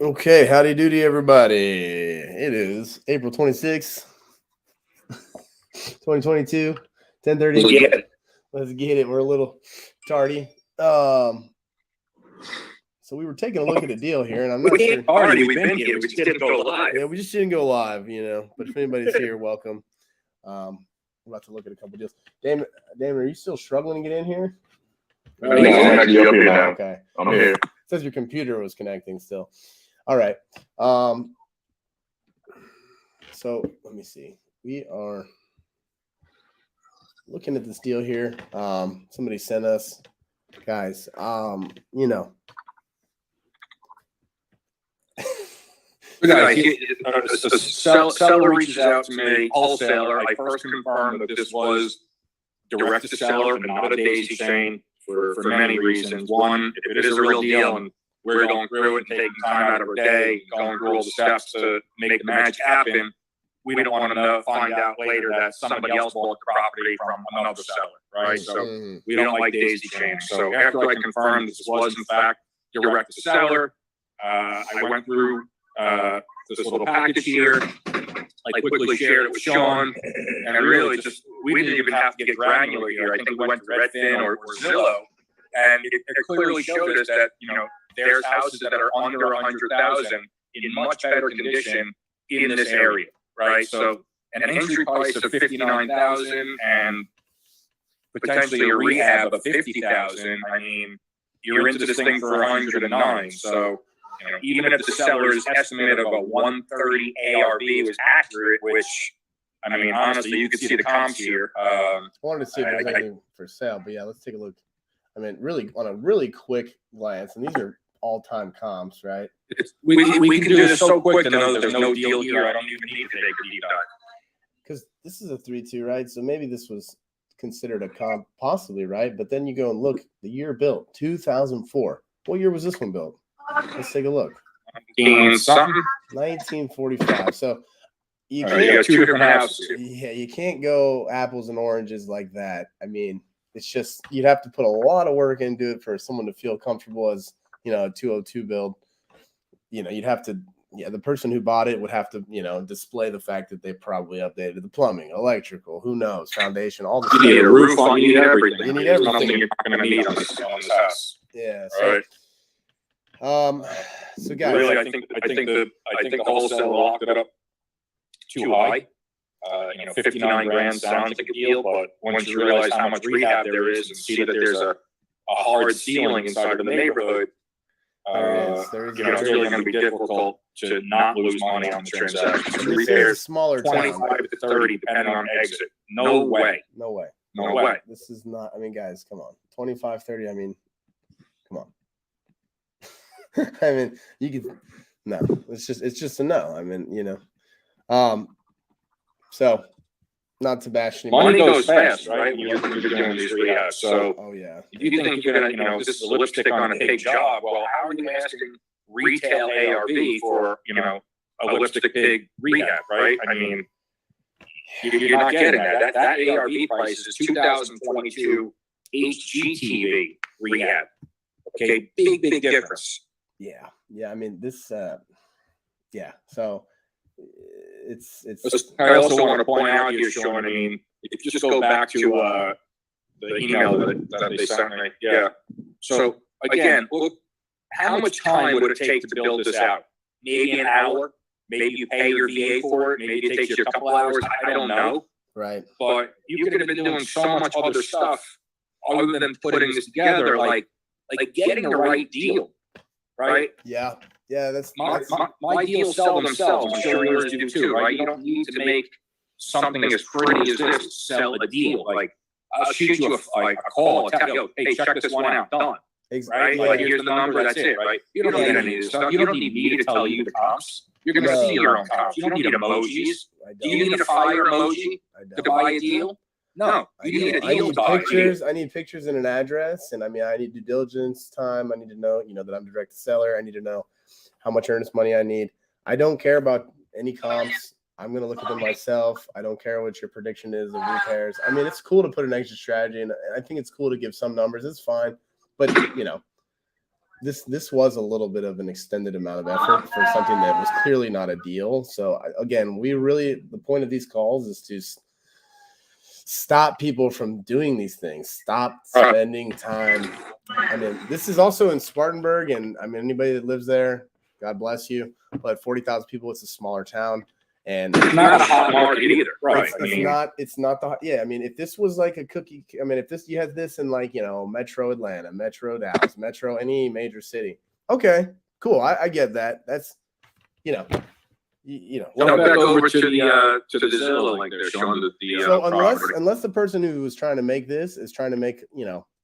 Okay, howdy doody, everybody. It is April 26th, 2022, 10:30. Let's get it. Let's get it. We're a little tardy. So we were taking a look at a deal here, and I'm not sure. Already, we've been here. We just didn't go live. Yeah, we just didn't go live, But if anybody's here, welcome. I'm about to look at a couple deals. Damon, are you still struggling to get in here? No, I'm actually up here now. Okay. I'm here. It says your computer was connecting still. All right. So let me see. We are looking at this deal here. Somebody sent us, guys. Seller reaches out to me, wholesaler. I first confirmed that this was direct to seller and not a daisy chain for many reasons. One, if it is a real deal and we're going through it and taking time out of our day, going through all the steps to make the magic happen, we don't want to find out later that somebody else bought the property from another seller, right? So we don't like daisy chains. So after I confirmed this was in fact direct to seller, I went through this little package here. I quickly shared it with Sean, and really we didn't even have to get granular here. I think we went to Redfin or Zillow, and it clearly showed us that, there's houses that are under 100,000 in much better condition in this area, right? So an entry price of 59,000 and potentially a rehab of 50,000. I mean, you're into this thing for 109. So even if the seller's estimate of a 130 ARV was accurate, which, I mean, honestly, you can see the comps here. I wanted to see if there's anything for sale, but yeah, let's take a look. I mean, really, on a really quick glance, and these are all-time comps, right? We can do this so quick to know that there's no deal here. I don't even need to take a deep dive. Because this is a 3-2, right? So maybe this was considered a comp, possibly, right? But then you go and look, the year built, 2004. What year was this one built? Let's take a look. 1945. So you got two different houses. Yeah, you can't go apples and oranges like that. I mean, it's just, you'd have to put a lot of work into it for someone to feel comfortable as, a 202 build. You'd have to, the person who bought it would have to, display the fact that they probably updated the plumbing, electrical, who knows, foundation, all the stuff. You need a roof on, you need everything. You need everything. Nothing you're not going to need on this house. Yeah. So, so guys, really, I think the wholesaler locked it up too high. 59 grand sounds like a deal, but once you realize how much rehab there is and see that there's a hard ceiling inside of the neighborhood, it's really going to be difficult to not lose money on the transaction. This is a smaller 25 to 30, depending on exit. No way. This is not, I mean, guys, come on. 25, 30, I mean, come on. I mean, you could, no, it's just a no. I mean, so not to bash anybody. Money goes fast, right? You're doing these rehabs. So, oh yeah. If you think you're gonna, this is a lipstick on a pig job. Well, how are you asking retail ARV for, a lipstick pig rehab, right? I mean, you're not getting that. That ARV price is 2022 HGTV rehab. Okay, big difference. Yeah. I mean, this. Yeah. So it's. I also want to point out here, Sean. I mean, if you just go back to the email that they sent me. Yeah. So again, look, how much time would it take to build this out? Maybe an hour. Maybe you pay your VA for it. Maybe it takes you a couple hours. I don't know. Right. But you could have been doing so much other stuff other than putting this together, like getting the right deal. Right? Yeah. That's my deals sell themselves. I'm sure yours do too, right? You don't need to make something as pretty as this to sell a deal. Like, I'll shoot you a call, tell you, hey, check this one out, done. Right? Yeah. Like, here's the number, that's it, right? You don't need any of this stuff. You don't need me to tell you the comps. You're going to see your own comps. You don't need emojis. Do you need a fire emoji to buy a deal? No, you need a deal to buy pictures. I need pictures and an address, and I mean, I need due diligence time. I need to know, that I'm direct to seller. I need to know how much earnest money I need. I don't care about any comps. I'm going to look at them myself. I don't care what your prediction is of repairs. I mean, it's cool to put an exit strategy, and I think it's cool to give some numbers. It's fine, but this was a little bit of an extended amount of effort for something that was clearly not a deal. So again, the point of these calls is to stop people from doing these things. Stop spending time. I mean, this is also in Spartanburg, and I mean, anybody that lives there, God bless you. But 40,000 people, it's a smaller town, and It's not a hot market either, right? It's not the yeah. I mean, if this was like a cookie, I mean, if you had this in like Metro Atlanta, Metro Dallas, Metro any major city, okay, cool. I get that. That's Jump back over to the Zillow link there, showing the so property. unless the person who was trying to make this is trying to make a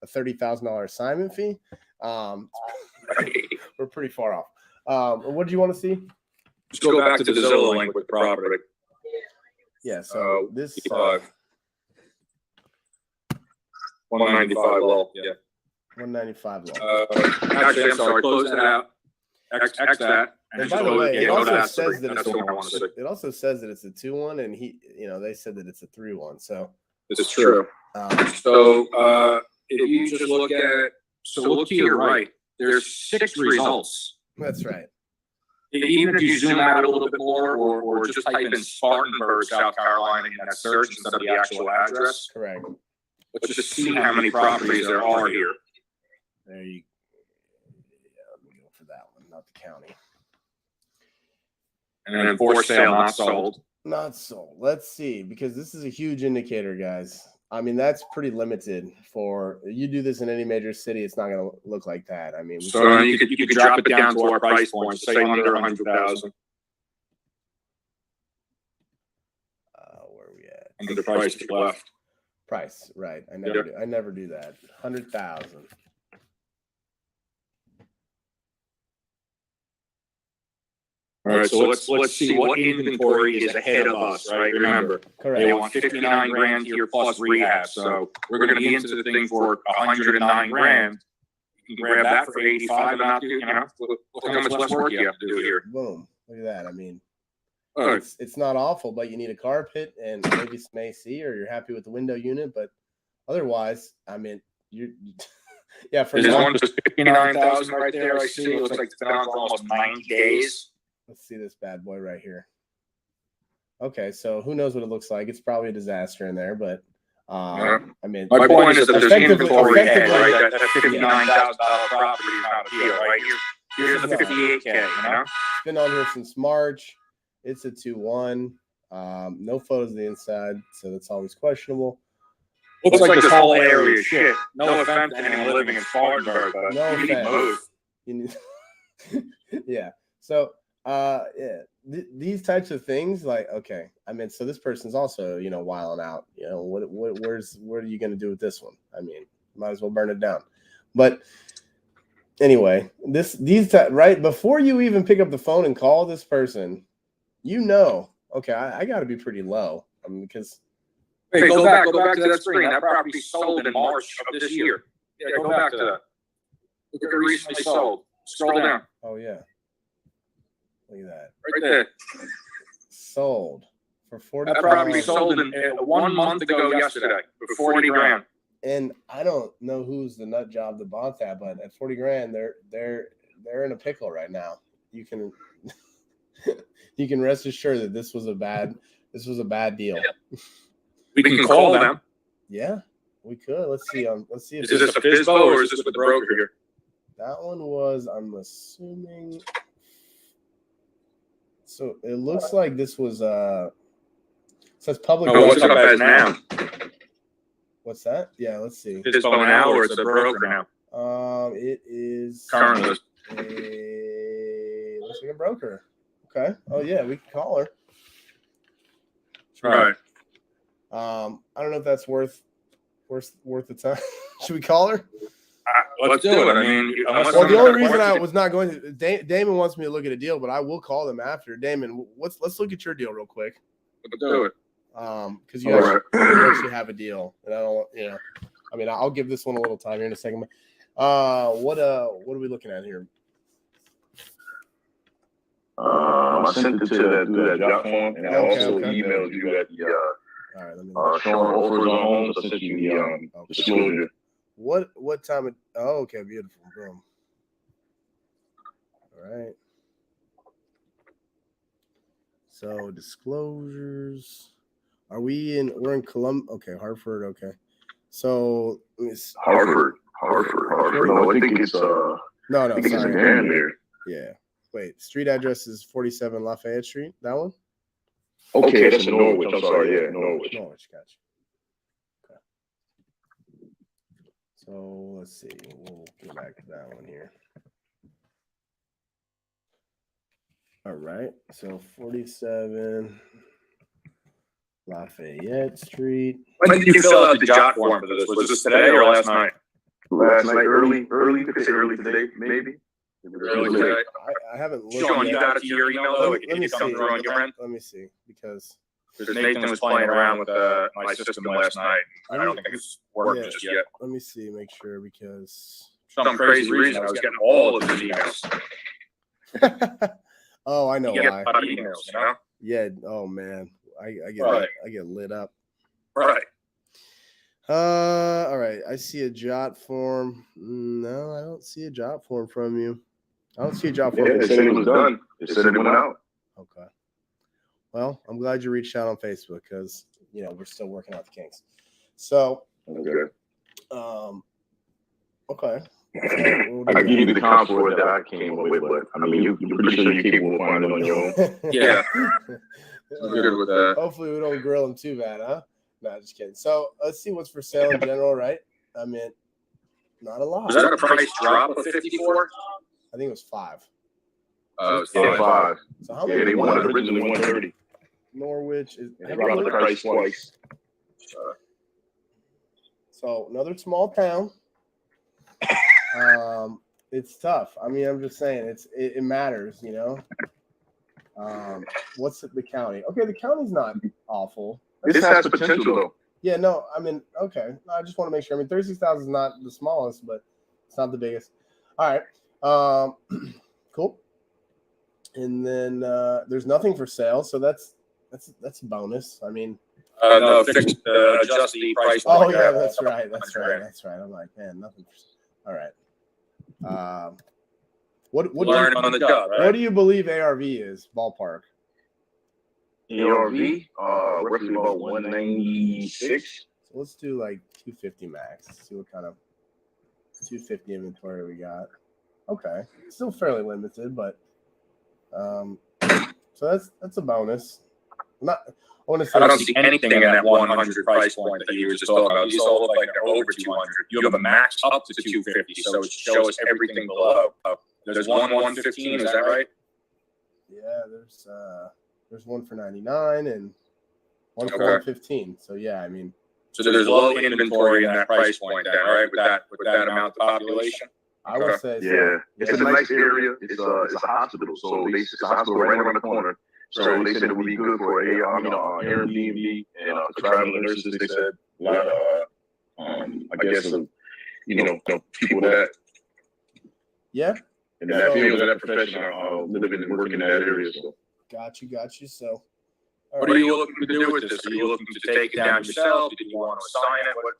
$30,000 assignment fee, we're pretty far off. What do you want to see? Just go back to the Zillow link with the property. Yeah, so this 195 low. Yeah. 195 low. Actually, I'm sorry. Close that out. X that. And by the way, it also says that it's a 2-1, and they said that it's a 3-1. So this is true. If you just look at look to your right, there's 6 results. That's right. Even if you zoom out a little bit more, or just type in Spartanburg, South Carolina in that search instead of the actual address. Correct. Let's just see how many properties there are here. There you go. Let me go for that one, not the county. And then for sale, not sold. Not sold. Let's see, because this is a huge indicator, guys. I mean, that's pretty limited for you do this in any major city. It's not going to look like that. I mean, so you could drop it down to our price point, say under 100,000. Where are we at? Under the price to the left. Price, right? I never do that. 100,000. All right, so let's see what inventory is ahead of us, right? Remember, correct. They want 59 grand here plus rehab. So we're going to be into the thing for 109 grand. You can grab that for 85 and not do, look how much less work you have to do here. Boom. Look at that. I mean, it's not awful, but you need a carpet and maybe some AC, or you're happy with the window unit. But otherwise, I mean, yeah, for this one just 59,000 right there. I see. It looks like it's been on for almost 90 days. Let's see this bad boy right here. Okay, so who knows what it looks like? It's probably a disaster in there, but I mean, my point is that there's inventory ahead, right? That $59,000 property is not a deal, right? Here's the 58K, It's been on here since March. It's a 2-1. No photos of the inside, so that's always questionable. Looks like this whole area is shit. No offense to anyone living in Spartanburg, but no you need to move. Yeah. So these types of things, like, okay, I mean, so this person's also wilding out. What are you going to do with this one? I mean, might as well burn it down. But anyway, right before you even pick up the phone and call this person, okay, I got to be pretty low. I mean, because hey, go back to that screen. That property sold in March of this year. Yeah, go back to that. Look at it recently sold. Scroll down. Oh yeah. Look at that. Right there. Sold for 40. That property sold in 1 month ago yesterday for 40 grand. And I don't know who's the nut job that bought that, but at 40 grand, they're in a pickle right now. You can rest assured that this was a bad deal. Yeah. We can call them. Yeah, we could. Let's see. Let's see. Is this a FSBO or is this with the broker here? That one was, I'm assuming. So it looks like this was says public. Oh, what's up as now? What's that? Yeah, let's see. FSBO now or it's a broker now? It is currently looks like a broker. Okay. Oh yeah, we can call her. All right. I don't know if that's worth the time. Should we call her? Let's do it. I mean, well, the only reason I was not going to Damon wants me to look at a deal, but I will call them after. Damon, let's look at your deal real quick. Let's do it. Because you actually have a deal, and I don't, I mean, I'll give this one a little time here in a second. What are we looking at here? I sent it to that job form, and I also emailed you at the all right, let me showing offers on homes. I sent you the disclosure. What time? Okay, beautiful. Boom. So disclosures. We're in Okay, Hartford. Okay. So Hartford. No, I think it's no, I think it's in sorry. Danbury. Yeah. Wait, street address is 47 Lafayette Street. That one? Okay, that's in Norwich. I'm sorry. Yeah, Norwich. Gotcha. Okay. So let's see. We'll go back to that one here. All right. So 47 Lafayette Street. When did you fill out the jot form for this? Was this today or last night? Last night, early. You could say early today, maybe. Early today. I haven't looked. Sean, yet. you got it to your email though? Let me Did it come see. through on your end? Let me see because Nathan was playing around with my system last night. I don't think it's worked just yet. let me see, make sure because Some crazy reason I was getting all of his emails. oh, I know You get why. a lot of emails, you know? Yeah. Oh man, I get Right. I get lit up. Right. All right. I see a jot form. No, I don't see a jot form from you. I don't see a jot form. Yeah, they said it was done. They said it went out. Okay. Well, I'm glad you reached out on Facebook because we're still working out the kinks. So, Okay. Okay. I give you the comps for it that I came up with, but I mean, you're pretty sure you're capable of finding it on your own. Yeah. I'm good with that. Hopefully, we don't grill them too bad, huh? No, just kidding. So, let's see what's for sale in general, right? I mean, not a lot. Was that a price drop of 54? I think it was 5. Oh, it's Yeah, 5. So, how Yeah, many? they wanted originally 130. Norwich is. They dropped the price twice. So, another small town. It's tough. I mean, I'm just saying it matters, What's the county? Okay, the county's not awful. This has potential, though. Yeah, no, I mean, okay. I just want to make sure. I mean, 36,000 is not the smallest, but it's not the biggest. All right. Cool. And then there's nothing for sale, so that's a bonus. I mean, no, fixed, adjust the price. Oh yeah, that's right. I'm like, man, nothing. All right. What Learn on the job, right? What do you believe ARV is ballpark? ARV, roughly about 196. So let's do like 250 max. See what kind of 250 inventory we got. Okay, still fairly limited, but so that's a bonus. I want to say I don't see anything in that 100 price point that you were just talking about. These all look like they're over 200. You have a max up to 250, so it shows everything below. There's one 115, is that right? Yeah, there's one for 99 and one for 115. So yeah, I mean, so there's low inventory in that price point, then, right? With that amount of population. I would say so. Yeah, it's a nice area. It's a hospital, so it's a hospital right around the corner. So they said it would be good for Airbnb and traveling nurses. They said a lot of, I guess, people that in that field, that profession are living and working in that area. So. Got you. So, what are you looking to do with this? Are you looking to take it down yourself? Did you want to assign it? What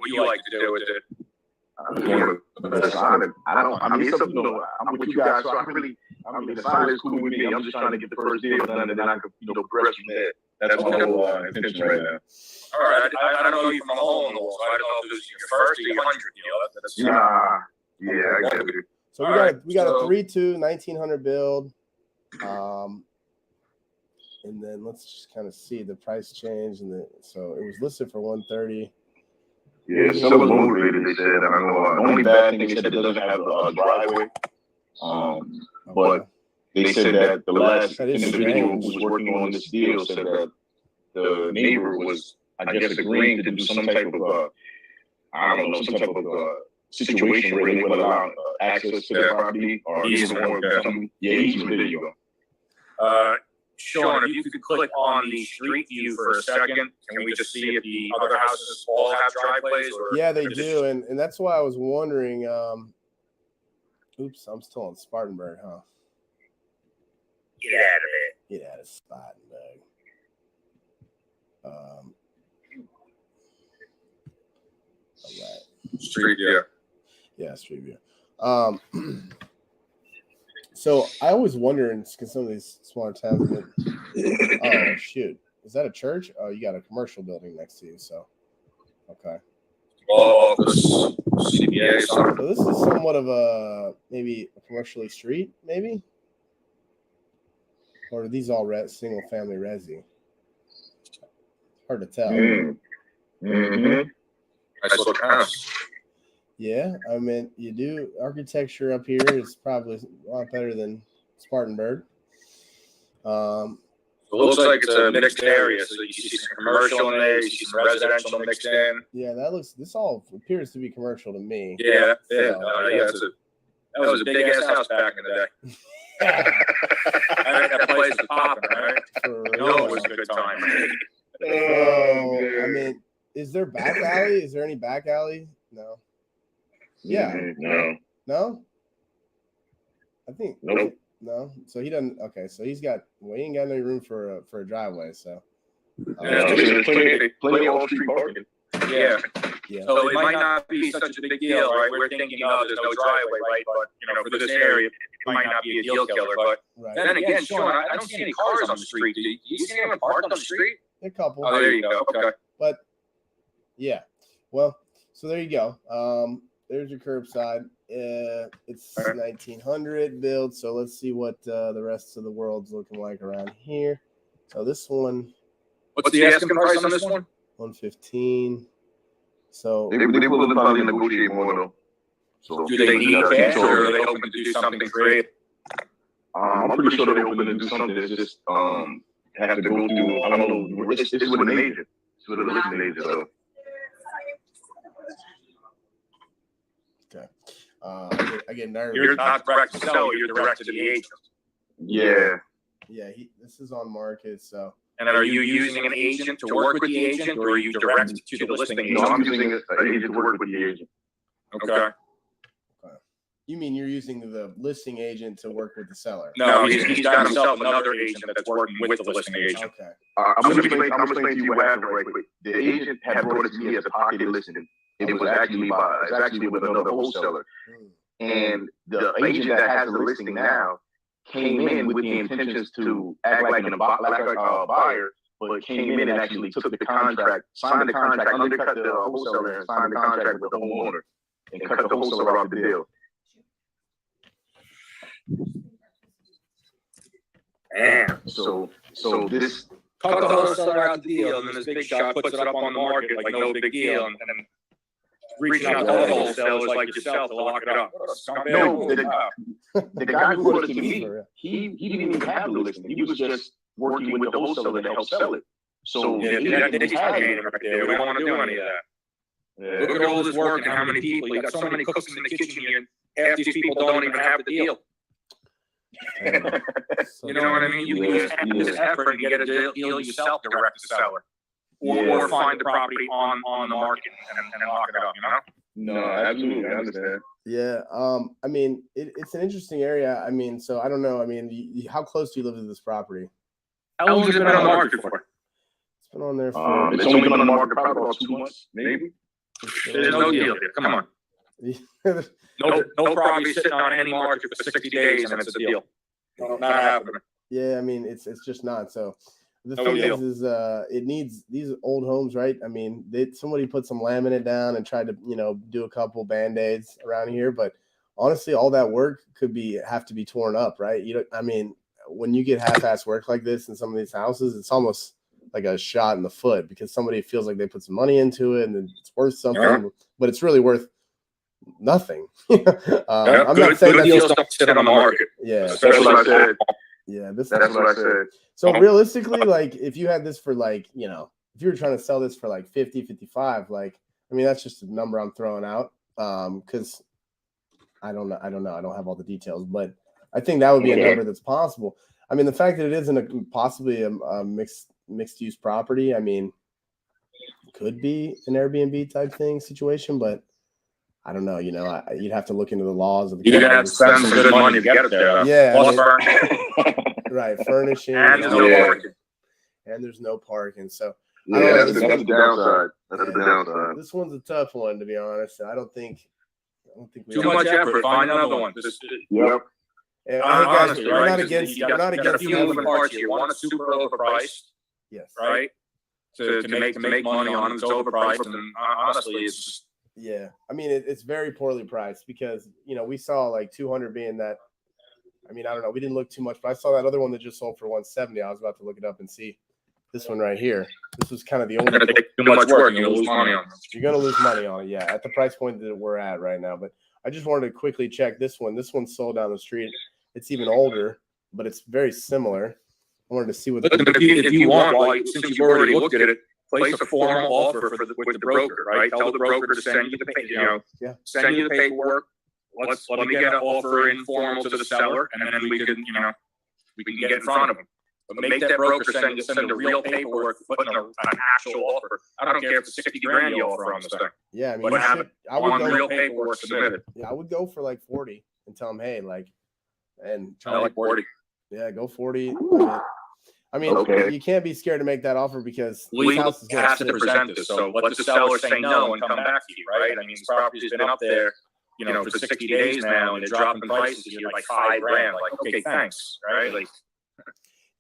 would you like to do with it? I just want to assign it. It's something, I'm with you guys, so the sign is cool with me. I'm just trying to get the first deal done, and then I can, progress from there. That's my whole intention right now. All right. I don't know you from a hole in the wall, so I don't know if this is your first or your 100 deal. Yeah, I get it. So we got a 3.2 1900 build. And then let's just kind of see the price change. So it was listed for 130. Yeah, some was motivated. They said, I know the only bad thing they said it doesn't have a driveway. But they said that the last individual who was working on this deal said that the neighbor was, I guess, agreeing to do some type of, some type of situation where they would allow access to their property or easement. Yeah, easement. There you go. Sean, if you could click on the street view for a second, can we just see if the other houses all have driveways? Yeah, they do, and that's why I was wondering. Oops, I'm still on Spartanburg, huh? Get out of it. Get out of Spartanburg. All right. Street view. Yeah, street view. So I always wonder in some of these smaller towns. Oh shoot, is that a church? Oh, you got a commercial building next to you. So okay. CBA. So this is somewhat of a maybe a commercially street, maybe, or are these all single family resi? Hard to tell. Mm-hmm. Nice looking house. Yeah, I mean, you do architecture up here is probably a lot better than Spartanburg. It looks like it's a mixed area, so you see some commercial in there, you see some residential mixed in. Yeah, this all appears to be commercial to me. Yeah, So, that was a big ass house back in the day. I think that place was popping, right? For You know it was a good time. So, I mean, is there back alley? Is there any back alley? No. Yeah. No? I think. Nope. No. So he doesn't. Okay. So he ain't got no room for a driveway. So. There's plenty of off-street parking. Yeah. Yeah. So it might not be such a big deal, right? We're thinking, there's no driveway, right? But, for this area, it might not be a deal killer. But Right. then again, Sean, I don't see any cars on the street. Do you see anyone parked on the street? A couple. Oh, there you go. Okay. But yeah. Well, so there you go. There's your curbside. It's 1900 build. So let's see what the rest of the world's looking like around here. So this one. What's the asking price on this one? 115. So They will probably negotiate more though. So Do they need cash or are they hoping to do something creative? I'm pretty sure they're hoping to do something that's just have to go through. I don't know. It's with an agent. It's with a listing agent. So. okay. I get nervous. You're not direct to seller, you're direct to the agent. Yeah. Yeah, this is on market. So And are you using an agent to work with the agent or are you direct to the listing agent? No, I'm using an agent to work with the agent. Okay. you mean you're using the listing agent to work with the seller? No, he's got himself another agent that's working with the listing agent. Okay. I'm going to explain to you what happened right quick. The agent had brought it to me as a pocket listing. It was actually with another wholesaler. And the agent that has the listing now came in with the intentions to act like a buyer, but came in and actually took the contract, signed the contract, undercut the wholesaler, and signed the contract with the homeowner, and cut the wholesaler off the deal. Damn. So this. Cut the wholesaler out the deal, and then this big shot puts it up on the market like no big deal, and then reaching out to other wholesalers like yourself to lock it up. No, the guy who brought it to me, he didn't even have the listing. He was just working with the wholesaler to help sell it. So Yeah, that didn't right there. We don't want to do any of that. Look at all this work and how many people. You got so many cooks in the kitchen here. Half these people don't even have the deal. You know what I mean? You use this effort and get a deal yourself direct to seller. Or find the property on the market and lock it up, you know? No, absolutely. I understand. Yeah. I mean, it's an interesting area. I mean, so I don't know. I mean, how close do you live to this property? How long has it been on the market for? It's been on there for. It's only been on the market probably about 2 months, maybe. There's no deal here. Come on. No property sitting on any market for 60 days and it's a deal. Not happening. Yeah, I mean, it's just not. So the No thing deal. is it needs these old homes, right? I mean, somebody put some laminate down and tried to, do a couple Band-Aids around here, but honestly, all that work have to be torn up, right? I mean, when you get half-ass work like this in some of these houses, it's almost like a shot in the foot because somebody feels like they put some money into it and it's worth something, but it's really worth nothing. I'm not saying good deals don't sit on the market. Yeah, That's what I said. yeah. That's what I said. So realistically, like if you had this for if you were trying to sell this for like 50, 55, I mean, that's just a number I'm throwing out. Cause I don't know. I don't have all the details, but I think that would be a number that's possible. I mean, the fact that it isn't possibly a mixed use property, I mean, could be an Airbnb type situation, but I don't know. You'd have to look into the laws of the. You're gonna have to spend some good money to get it there. Yeah. Right, furnishing. And there's no parking. And there's no parking. So Yeah, that's the downside. That's the downside. this one's a tough one, to be honest. I don't think we Too much effort. Find another one. Yep. Hey guys, Honestly, we're right? not 'Cause against. you We're got not a against. few moving parts here. One is super overpriced, Yes. right? To make money on them, it's overpriced, and honestly, it's just. Yeah, I mean it's very poorly priced because we saw like 200 being that. I mean I don't know. We didn't look too much, but I saw that other one that just sold for 170. I was about to look it up and see this one right here. This was kind of the only. Take too much work, and you'll lose money on them. You're gonna lose money on it, yeah, at the price point that we're at right now. But I just wanted to quickly check this one. This one's sold down the street. It's even older, but it's very similar. I wanted to see what. Listen, if you want, since you've already looked at it, place a formal offer with the broker, right? Tell the broker to send you the send you the paperwork. Let me get an offer informal to the seller, and then we can get in front of them. But make that broker send the real paperwork, putting an actual offer. I don't care if it's 60 grand you offer on this thing. Yeah, I mean, But have it I would on go, real paperwork submitted. Yeah, I would go for like 40 and tell them, hey, like, and I like 40. Yeah, go 40. I mean, Okay. you can't be scared to make that offer because Legal house is gonna has to sit. present this, so let the seller say no and come back to you, right? I mean, this property's been up there, for 60 days now, and they're dropping prices here like 5 grand. Like, okay, thanks, right? Like,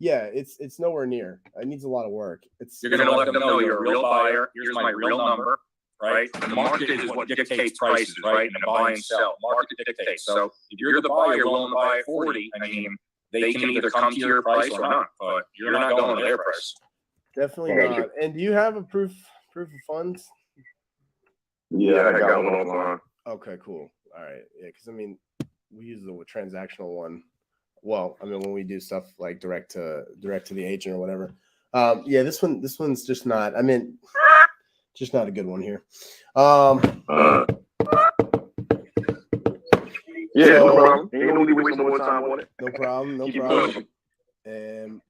Yeah, it's nowhere near. It needs a lot of work. you're gonna let them know you're a real buyer. Here's my real number, right? The market is what dictates prices, right? And the buy and sell. Market dictates. So if you're the buyer willing to buy at 40, I mean, they can either come to your price or not, but you're not going to their price. Definitely not. And do you have a proof of funds? Yeah, I got one online. Okay, cool. All right. Yeah, because I mean, we use the transactional one. Well, I mean, when we do stuff like direct to the agent or whatever. Yeah, this one's just not. I mean, just not a good one here. Yeah, no problem. Ain't no need to waste no more time on it. No problem. No Keep it problem. pushing.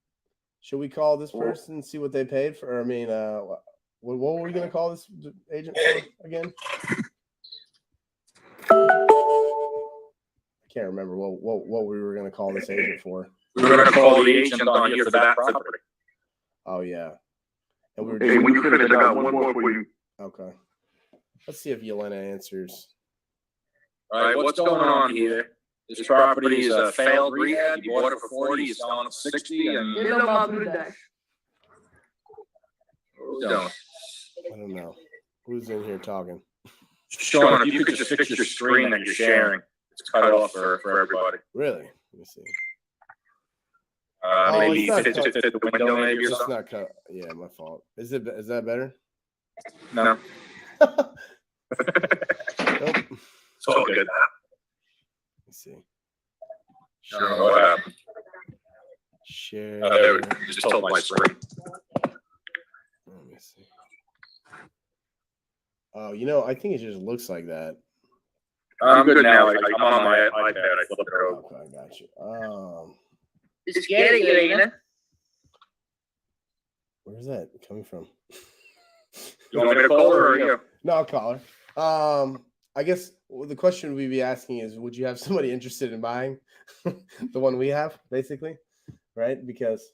Should we call this person and see what they paid for? I mean, what were we gonna call this agent for again? I can't remember what we were gonna call this agent for. We were gonna call the agent on here for that property. Oh yeah. And we were Hey, when you finish, I got one more for you. Okay. Let's see if Yelena answers. All right, what's going on here? This property is a failed rehab. You bought it for 40, you're selling it for 60, and I don't know. Who's in here talking? Sean, if you could just fix your screen that you're sharing, it's cut off for everybody. Really? Let me see. Maybe it's not fit the window, maybe or It's something. not cut. Yeah, my fault. Is that better? No, Nope. it's all good. Let's see. I don't know what happened. Share. There we go. Just told my screen. Let me see. Oh, I think it just looks like that. I'm good now. I'm on my iPad. I flipped it over. Okay, I got you. It's scary, Elena. Where's that coming from? You want me to call her or you? No, I'll call her. I guess the question we'd be asking is, would you have somebody interested in buying the one we have, basically, right? Because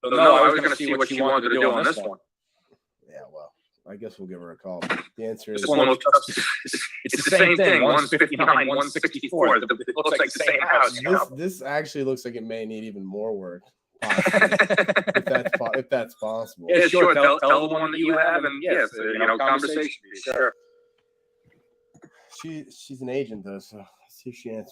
No, I was going to see what she wanted to do on this one. yeah, well, I guess we'll give her a call. The answer is This one looks, it's the same thing. 159, 164. It looks like the same house. this actually looks like it may need even more work, possibly, if that's possible. Yeah, sure. Tell the one that you have, and yes, conversation. Sure. She's an agent though, so let's see if she answers.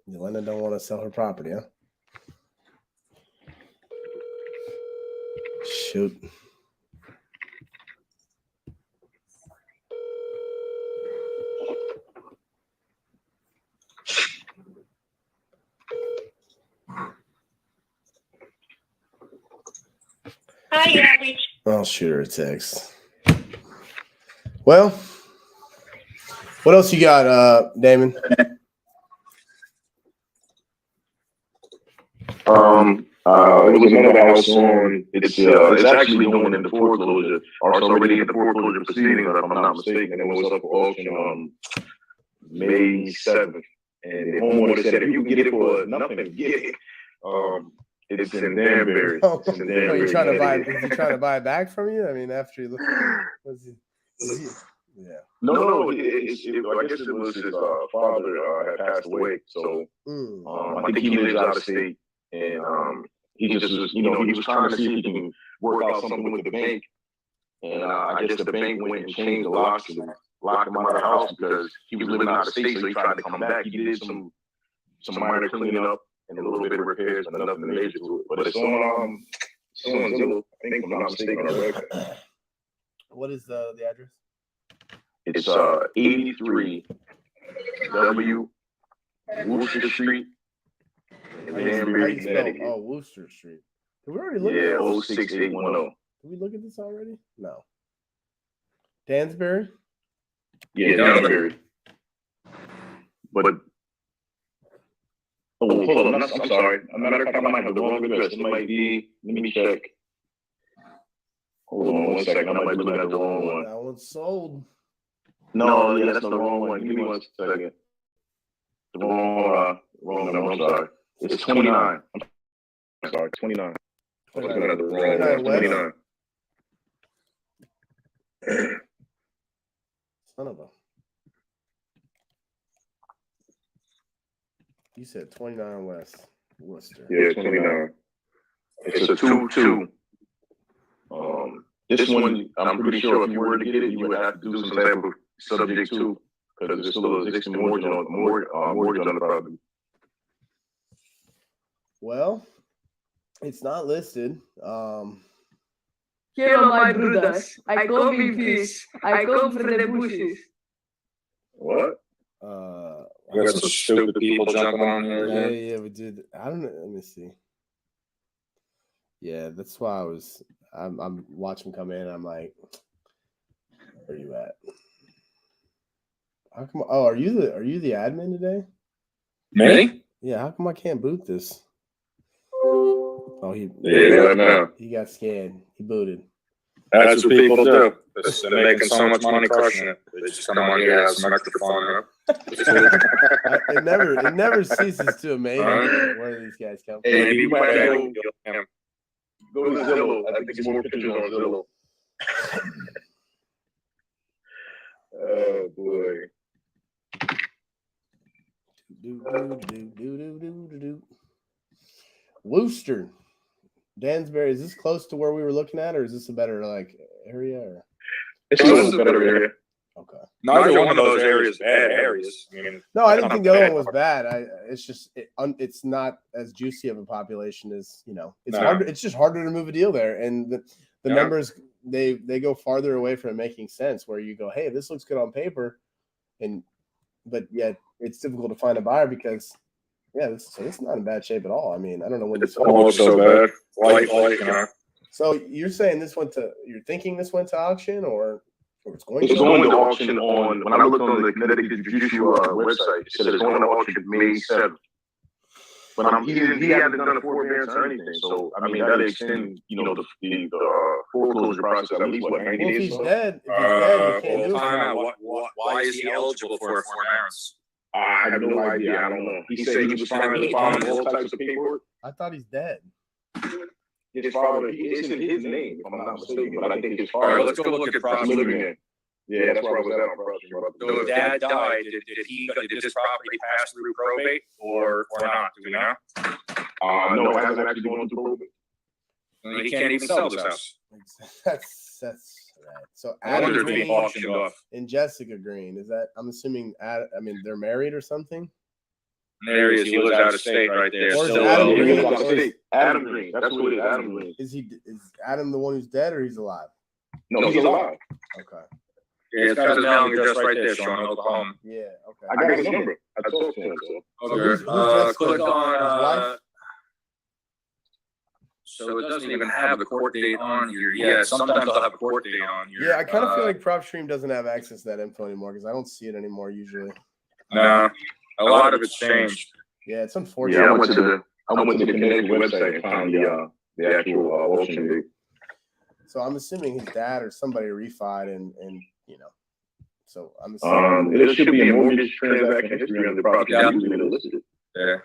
Yelena don't want to sell her property, huh? Shoot. Hi, Gabby. I'll shoot her a text. Well, what else you got, Damon? It was another house on. It's actually going into foreclosure, or it's already in the foreclosure proceedings, if I'm not mistaken. It was up for auction May 7th, and the homeowner said if you can get it for nothing, get it. It's in Danbury. Oh, It's in are you Danbury, trying to buy? Connecticut. Is he trying to buy it back from you? I mean, after you look, yeah. No, I guess it was his father had passed away, so I think he lives out of state, and he just was, he was trying to see if he can work out something with the bank, and I guess the bank went and changed the locks and locked him out of the house because he was living out of state, so he tried to come back. He did some minor cleaning up and a little bit of repairs, but nothing major to it. But it's on Zillow, I think, if I'm not mistaken, on our website. What is the address? It's 83 W Worcester Street in How Danbury, you spell? Connecticut. Oh, Worcester Street. Did we already look at Yeah, this? 06810. Did we look at this already? No. Dansbury? Yeah, Danbury. But hold on, I'm sorry. A matter of fact, I might have the wrong address. It might be. Let me check. Hold on 1 second. I might be looking at the wrong one. That one's sold. No, yeah, that's the wrong one. Give me 1 second. The wrong number. I'm sorry. It's 29. I'm sorry, 29. I was looking at the wrong one. 29. Son of a. You said 29 West Worcester. Yeah, 29. It's a 2-2. This one, I'm pretty sure if you were to get it, you would have to do some type of subject to, because there's still a existing mortgage on the property. Well, it's not listed. Hello, my brothers. I come in peace. I come from the bushes. What? We got some stupid people jumping on here Yeah, again. yeah, we did. I don't know. Let me see. Yeah, that's why I'm watching come in. And I'm like, where are you at? How come? Oh, are you the admin today? Me? Yeah. How come I can't boot this? Oh, Yeah, he got scanned. He booted. That's what people do. They're making so much money crushing it. They just come on here, have some extra fun. It never ceases to amaze me where these guys come from. Hey, you might have him. go to Zillow. I think there's more pictures on Zillow. Oh boy. Worcester, Dansbury. Is this close to where we were looking at, or is this a better area? Or? It's a better area. Okay. Neither one of those areas bad areas. I mean, No, I didn't think the other one was bad. It's just it's not as juicy of a population as It's hard. It's just harder to move a deal there, and the numbers they go farther away from making sense. Where you go, hey, this looks good on paper, but yet it's difficult to find a buyer because it's not in bad shape at all. I mean, I don't know when it's almost so bad. So you're saying you're thinking this went to auction or it's going to auction on, when I looked on the Connecticut Judicial website, it said it's going to auction May 7th. But he hasn't done a forbearance or anything. So, I mean, that extends, the foreclosure process at least, 90 days? If he's dead, you can't do it. Why is he eligible for a forbearance? I have no idea. I don't know. He said he was trying to find all types of paperwork. I thought he's dead. His father, it's in his name, if I'm not mistaken, but I think his All father. right, let's go look at property. Yeah, that's where I was at on property. So if dad died, did this property pass through probate or not? Do we know? No, it hasn't actually gone through probate. He can't even sell this house. That's right. So I Adam wonder if he Green auctioned off. and Jessica Green, is that? I'm assuming. They're married or something. There he is. He lives out of state right there. Or is Still, Adam He Green? lives out of state. Adam Green. That's what it is. Adam Green. Is Adam the one who's dead or he's alive? No, he's alive. Okay. Yeah, it's got his mailing address right there, Sean, Oklahoma. Yeah. Okay. I got his number. I talked to him. So. who's Click his on. wife? So it doesn't even have the court date on here. Yeah, sometimes they'll have a court date on here. Yeah, I kind of feel like PropStream doesn't have access to that info anymore because I don't see it anymore usually. No, a lot of it's changed. Yeah, it's unfortunate. Yeah, I went to the Connecticut website and found the actual auction date. So I'm assuming his dad or somebody refied and so I'm assuming. It should be a mortgage transaction history on the property. Yeah. Listed. Yeah.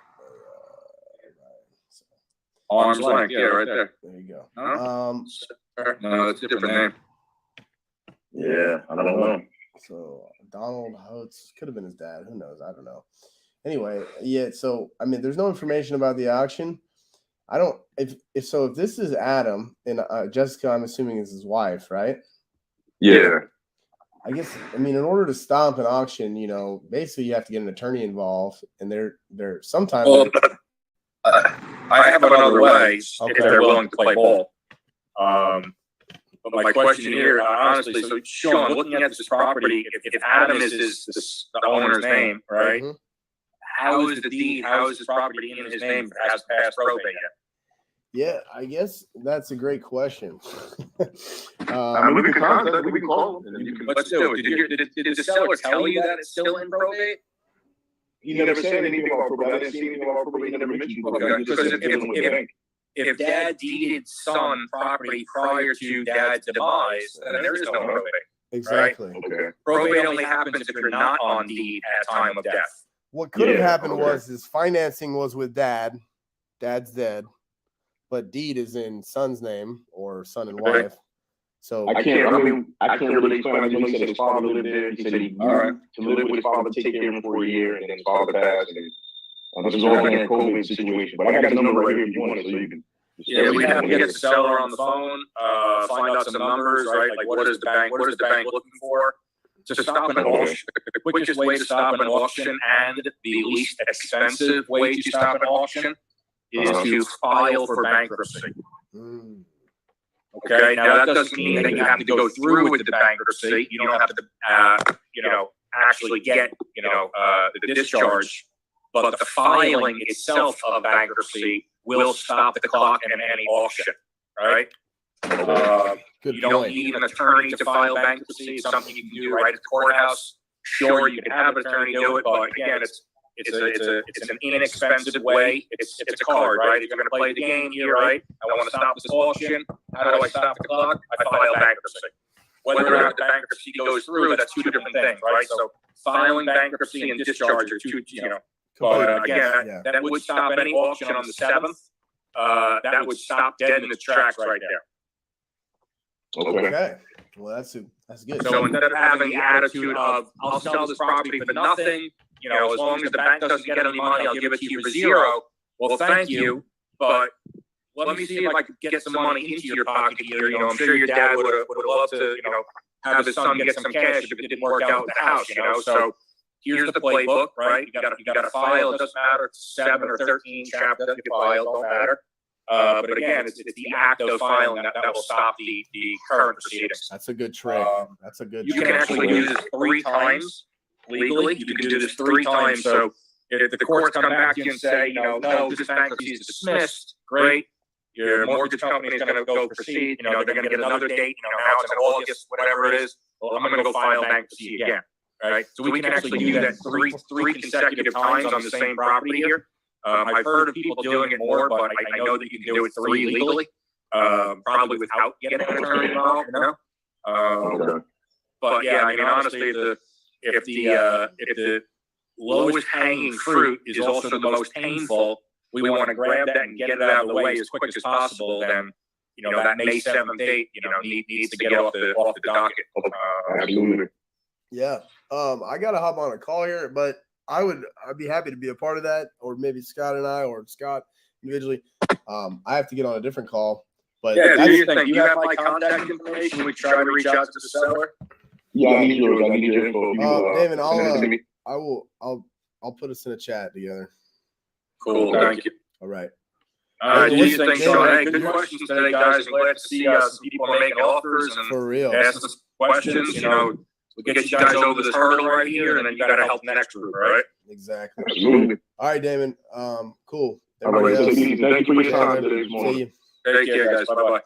Arm's length, yeah, right there. There you go. Huh? No, that's a different name. Yeah, I don't know. So Donald Hotz could have been his dad. Who knows? I don't know. Anyway, yeah. So I mean, there's no information about the auction. I don't. If this is Adam and Jessica, I'm assuming is his wife, right? Yeah. I guess. I mean, in order to stop an auction, basically you have to get an attorney involved, and they're sometimes. Well, I have another way Okay. if they're willing to play ball. But my question here, honestly, so Sean, looking at this property, if Adam is the owner's name, right? Mhm. How is the deed? How is this property in his name? Has passed probate yet? Yeah, I guess that's a great question. I mean, we can contact, we can call them. And you can, Let's do it. Did the seller tell you that it's still in probate? he never said anything about probate. I didn't see anything about probate. He never mentioned probate. Okay, He just because said dealing with the bank. If dad deeded son property prior to dad's demise, then there is no probate. Exactly. Okay. Probate only happens if you're not on deed at time of death. What could have Yeah, happened okay. was his financing was with dad. Dad's dead, but deed is in son's name or son and Okay. wife. So I can't really explain. I know he said his father lived there. He said he All right. moved to live with his father, take care of him for a year, and then his father passed. And this is all in a COVID situation. But I got his number right here if you want it, so you can. Yeah, we have to get the seller on the phone, find out some numbers, right? Like what is the bank looking for to stop an auction? The quickest way to stop an auction and the least expensive way to stop an auction is to file for bankruptcy. mm, Okay, now that doesn't mean that you have to go through with the bankruptcy. You don't have to, actually get, the discharge. But the filing itself of bankruptcy will stop the clock in any auction, right? good You don't point. need an attorney to file bankruptcy. It's something you can do right at the courthouse. Sure, you can have an attorney do it, but again, it's an inexpensive way. It's a card, right? If you're going to play the game here, right? I want to stop this auction. How do I stop the clock? I file bankruptcy. Whether or not the bankruptcy goes through, that's two different things, right? So filing bankruptcy and discharge are two, But again, Yeah. that would stop any auction on the 7th. That would stop dead in its tracks right there. Okay. Okay. Well, that's good. So instead of having the attitude of, I'll sell this property for nothing, as long as the bank doesn't get any money, I'll give it to you for zero. Well, thank you, but let me see if I could get some money into your pocket here. I'm sure your dad would have loved to, have his son get some cash if it didn't work out with the house, So here's the playbook, right? You gotta file. It doesn't matter if it's 7 or 13 chapter that you file, don't matter. But again, it's the act of filing that will stop the current proceedings. That's a good trick. That's a good You trick. can actually do this 3 times legally. You can do this 3 times. So if the courts come back to you and say, no, this bankruptcy is dismissed, great. Your mortgage company is going to go proceed. They're going to get another date. Now it's in August, whatever it is. Well, I'm going to go file bankruptcy again. Right. So we can actually do that three consecutive times on the same property here. I've heard of people doing it more, but I know that you can do it 3 legally, probably without getting an attorney involved. Okay. But yeah, I mean, honestly, if the lowest hanging fruit is also the most painful, we want to grab that and get it out of the way as quick as possible. Then, that May 7th date, needs to get off the docket. Absolutely. Yeah. I gotta hop on a call here, but I'd be happy to be a part of that, or maybe Scott and I, or Scott individually. I have to get on a different call, but Yeah, do that's, your thing. You have my contact information. We try to reach out to the seller. Yeah, I need your info. David, send it to me. I'll put us in a chat together. Cool. Thank you. All right. Do you think, Sean? Hey, good questions today, guys. I'm glad to see some people are making offers and For real. asking us questions. We get you guys over this hurdle right here, and then you got to help the next group, right? Exactly. Absolutely. All right, Damon. Cool. All right. Everybody else, Thank you for your time today. see you. Take care, guys. Bye-bye.